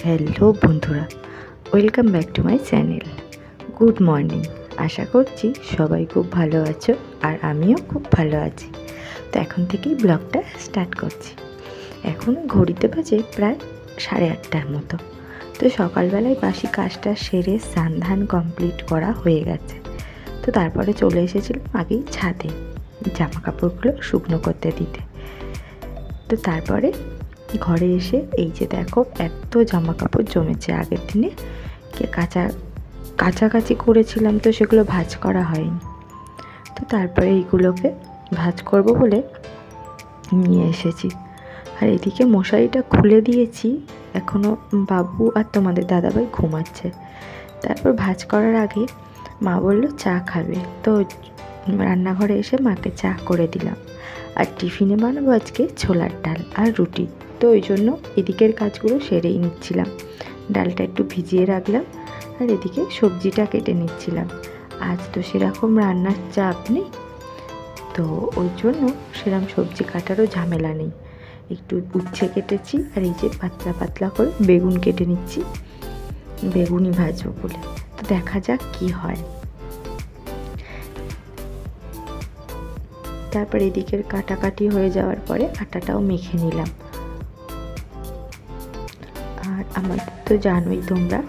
Hello বন্ধুরা, welcome back to my channel. Good morning. আশা করছি সবাই খুব ভালো আছো, আর আমিও খুব ভালো আছি। তো এখন থেকেই ব্লগটা স্টার্ট করছি। এখন ঘড়িতে বাজে প্রায় 8:30টার মতো। তো সকালবেলায় বাসি কাজটা সেরে স্নান ধান কমপ্লিট করা হয়ে গেছে। তো তারপরে চলে এসেছিলাম আগেই ছাদে জামা কাপড়গুলো শুকনো করতে দিতে। তো তারপরে ঘরে এসে এই যে দেখো, এত জামা কাপড় জমেছে আগের দিনে কাছাকাছি করেছিলাম, তো সেগুলো ভাঁজ করা হয়নি। তো তারপরে এইগুলোকে ভাঁজ করব বলে নিয়ে এসেছি। আর এদিকে মশারিটা খুলে দিয়েছি, এখনও বাবু আর তোমাদের দাদাভাই ঘুমাচ্ছে। তারপর ভাঁজ করার আগে মা বলল চা খাবে, তো রান্নাঘরে এসে মাকে চা করে দিলাম। আর টিফিনে বানাবো আজকে ছোলার ডাল আর রুটি। তো ওই জন্য এদিকের কাজগুলো সেরেই নিচ্ছিলাম। ডালটা একটু ভিজিয়ে রাখলাম, আর এদিকে সবজিটা কেটে নিচ্ছিলাম। আজ তো সেরকম রান্নার চাপ নেই, তো ওই জন্য সেরকম সবজি কাটারও ঝামেলা নেই। একটু উচ্ছে কেটেছি, আর এই যে পাতলা পাতলা করে বেগুন কেটে নিচ্ছি, বেগুনই ভাজবো বলে। তো দেখা যাক কি হয়। তারপর এদিকের কাটাকাটি হয়ে যাওয়ার পরে আটাটাও মেখে নিলাম। আর আমাদের তো জানোই তোমরা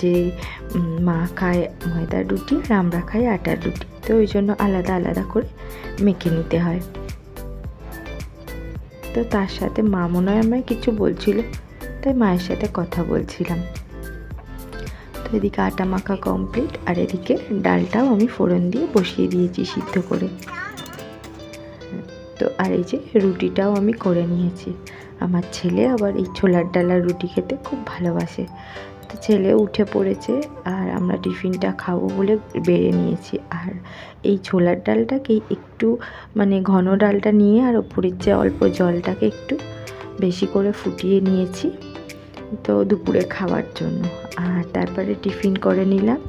যে মা খায় ময়দার রুটি আর আমরা খাই আটার রুটি, তো ওই জন্য আলাদা আলাদা করে মেখে নিতে হয়। তো তার সাথে মা মনে হয় আমায় কিছু বলছিল, তাই মায়ের সাথে কথা বলছিলাম। তো এদিকে আটা মাখা কমপ্লিট, আর এদিকে ডালটাও আমি ফোড়ন দিয়ে বসিয়ে দিয়েছি সিদ্ধ করে। তো আর এই যে রুটিটাও আমি করে নিয়েছি। আমার ছেলে আবার এই ছোলার ডাল আর রুটি খেতে খুব ভালোবাসে, তো ছেলে উঠে পড়েছে, আর আমরা টিফিনটা খাবো বলে বেড়ে নিয়েছি। আর এই ছোলার ডালটাকে একটু ঘন ডালটা নিয়ে আর ওপরের যে অল্প জলটাকে একটু বেশি করে ফুটিয়ে নিয়েছি, তো দুপুরে খাওয়ার জন্য। আর তারপরে টিফিন করে নিলাম।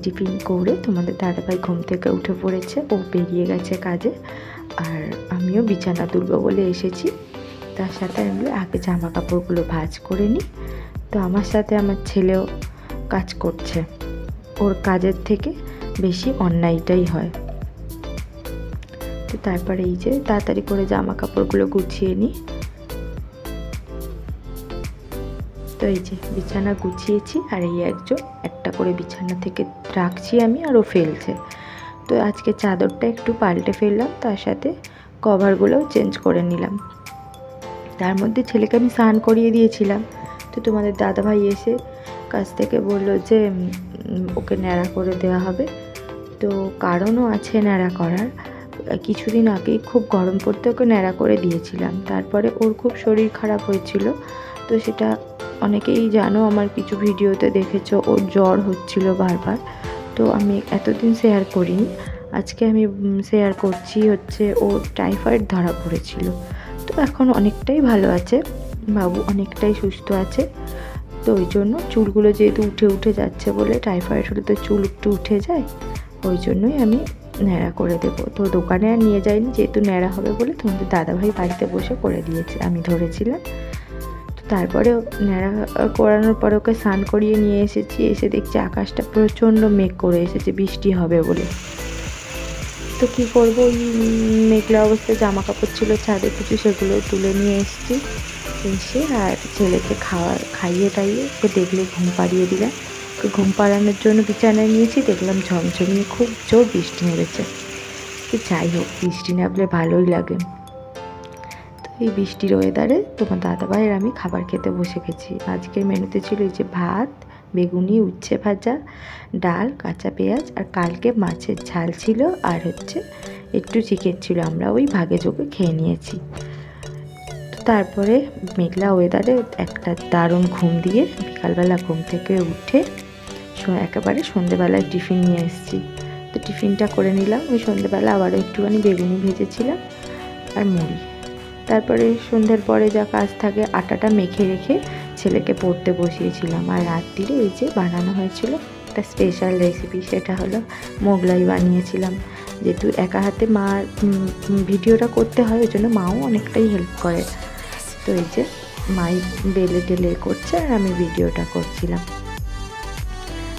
টিফিন করে তোমাদের দাদাভাই ঘুম থেকে উঠে পড়েছে, ও বেরিয়ে গেছে কাজে। আর আমিও বিছানা তুলবো বলে এসেছি। তার সাথে আমি আগে জামা কাপড়গুলো ভাঁজ করে নিই। তো আমার সাথে আমার ছেলেও কাজ করছে, ওর কাজের থেকে বেশি অন্যায়টাই হয়। তো তারপরে এই যে তাড়াতাড়ি করে জামা কাপড়গুলো গুছিয়ে নিই। তো এই যে বিছানা গুছিয়েছি, আর এই একজন একটা করে বিছানা থেকে রাখছি আমি, আর ও ফেলছে। তো আজকে চাদরটা একটু পাল্টে ফেললাম, তার সাথে কভারগুলোও চেঞ্জ করে নিলাম। তার মধ্যে ছেলেকে আমি স্নান করিয়ে দিয়েছিলাম। তো তোমাদের দাদাভাই এসে কাছ থেকে বলল যে ওকে ন্যাড়া করে দেওয়া হবে। তো কারণও আছে ন্যাড়া করার। কিছুদিন আগেই খুব গরম পড়তে ওকে ন্যাড়া করে দিয়েছিলাম, তারপরে ওর খুব শরীর খারাপ হয়েছিল। তো সেটা অনেকেই জানো, আমার কিছু ভিডিওতে দেখেছো, ওর জ্বর হচ্ছিল বারবার। তো আমি এতদিন শেয়ার করিনি, আজকে আমি শেয়ার করছি। ওর টাইফয়েড ধরা পড়েছিল, তো এখন অনেকটাই ভালো আছে, বাবু অনেকটাই সুস্থ আছে। তো ওই জন্য চুলগুলো যেহেতু উঠে উঠে যাচ্ছে বলে, টাইফয়েড হলে তো চুল একটু উঠে যায়, ওই জন্যই আমি ন্যাড়া করে দেবো। তো দোকানে আর নিয়ে যাইনি, যেহেতু ন্যাড়া হবে বলে তোমাদের দাদাভাই বাড়িতে বসে করে দিয়েছে, আমি ধরেছিলাম। তো তারপরে ন্যাড়া করানোর পরে ওকে স্নান করিয়ে নিয়ে এসেছি। এসে দেখছি আকাশটা প্রচণ্ড মেঘ করে এসেছে, বৃষ্টি হবে বলে। তো কী করবো, ওই মেঘলা অবস্থায় জামা কাপড় ছিল ছাদে কিছু, সেগুলো তুলে নিয়ে এসেছি। এসে আর ছেলেকে খাইয়ে টাইয়ে ওকে দেখলে ঘুম পাড়িয়ে দিলাম। ওকে ঘুম পাড়ানোর জন্য বিছানায় নিয়েছি, দেখলাম ঝমঝমিয়ে খুব জোর বৃষ্টি নেমেছে। তো যাই হোক, বৃষ্টি নামলে ভালোই লাগে। তো এই বৃষ্টির ওয়েদারে তোমার দাদাভাইয়ের আমি খাবার খেতে বসে গেছি। আজকের মেনুতে ছিল এই যে ভাত, বেগুনি, উচ্ছে ভাজা, ডাল, কাঁচা পেঁয়াজ, আর কালকে মাছের ঝাল ছিল, আর একটু চিকেন ছিল। আমরা ওই ভাগে যোগে খেয়ে নিয়েছি। তো তারপরে মেঘলা ওয়েদারে একটা দারুণ ঘুম দিয়ে বিকালবেলা ঘুম থেকে উঠে একেবারে সন্ধেবেলায় টিফিন নিয়ে এসেছি। তো টিফিনটা করে নিলাম। ওই সন্ধেবেলা আবারও একটুখানি বেগুনি ভেজেছিলাম আর মুড়ি। তারপরে সন্ধ্যের পরে যা কাজ থাকে, আটাটা মেখে রেখে ছেলেকে পড়তে বসিয়েছিলাম। আর রাত্রিরে এই যে বানানো হয়েছিল একটা স্পেশাল রেসিপি, সেটা হলো মোগলাই বানিয়েছিলাম। যেহেতু একা হাতে ভিডিওটা করতে হয়, ওই জন্য মাও অনেকটাই হেল্প করে। তো এই যে মাই বেলে টেলে করছে আর আমি ভিডিওটা করছিলাম।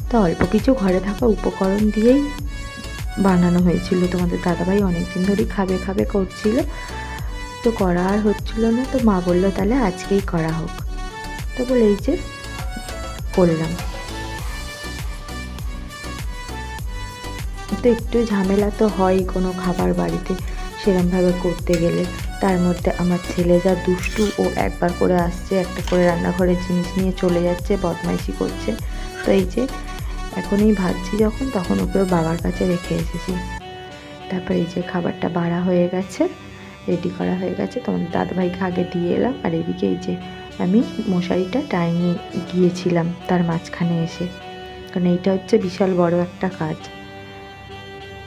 তো অল্প কিছু ঘরে থাকা উপকরণ দিয়েই বানানো হয়েছিল। তোমাদের দাদাভাই অনেকদিন ধরেই খাবে খাবে করছিল, তো করা আর হচ্ছিল না। তো মা বললো তাহলে আজকেই করা হোক। তো বলে এই যে করলাম। তো একটু ঝামেলা তো হয় কোনো খাবার বাড়িতে সেরমভাবে করতে গেলে। তার মধ্যে আমার ছেলে যা দুষ্টু, ও একবার করে আসছে, একটা করে রান্নাঘরের জিনিস নিয়ে চলে যাচ্ছে, বদমাইশি করছে। তো এই যে এখন এই ভাবছি যখন, তখন ওকে বাবার কাছে রেখে এসেছি। তারপর এই যে খাবারটা বাড়া হয়ে গেছে, রেডি করা হয়ে গেছে, তোমাদের দাদাভাইকে আগে দিয়ে এলাম। আর এদিকে এই যে আমি মশারিটা টাইনি গিয়েছিলাম তার মাঝখানে এসে, কারণ এইটা হচ্ছে বিশাল বড় একটা কাজ।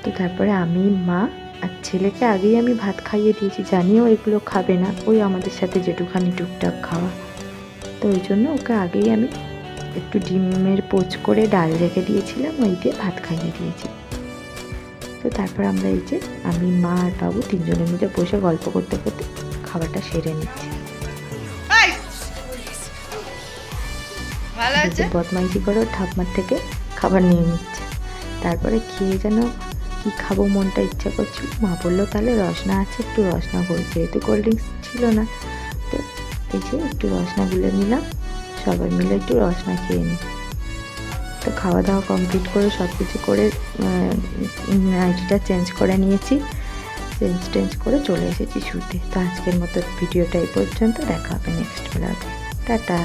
তো তারপরে আমি, মা আর ছেলেকে আগেই আমি ভাত খাইয়ে দিয়েছি, জানিও এগুলো খাবে না, ওই আমাদের সাথে যেটুখানি টুকটাক খাওয়া। তো ওই জন্য ওকে আগেই আমি একটু ডিমের পোচ করে ডাল রেখে দিয়েছিলাম, ওই দিয়ে ভাত খাইয়ে দিয়েছি। তো তারপর আমরা এই যে আমি, মা আর বাবু তিনজনে মিলে বসে গল্প করতে করতে খাবারটা সেরে নিচ্ছি। বদমাইশি করে ঠাকুমার থেকে খাবার নিয়ে নিচ্ছে। তারপরে খেয়ে যেন কি খাবো মনটা ইচ্ছা করছিল। মা বললো তাহলে রসনা আছে, একটু রসনা করো, যেহেতু কোল্ড ড্রিঙ্কস ছিল না। তো এই যে একটু রসনা গুলে নিলাম, সবাই মিলে একটু রসনা খেয়ে নিই। তো খাওয়া দাওয়া কমপ্লিট করে সব কিছু করে নাইটিটা চেঞ্জ করে নিয়েছি, চেঞ্জ করে চলে এসেছি শুতে। তো আজকের মতো ভিডিওটা এই পর্যন্ত, দেখা হবে নেক্সট ব্লগে। টাটা।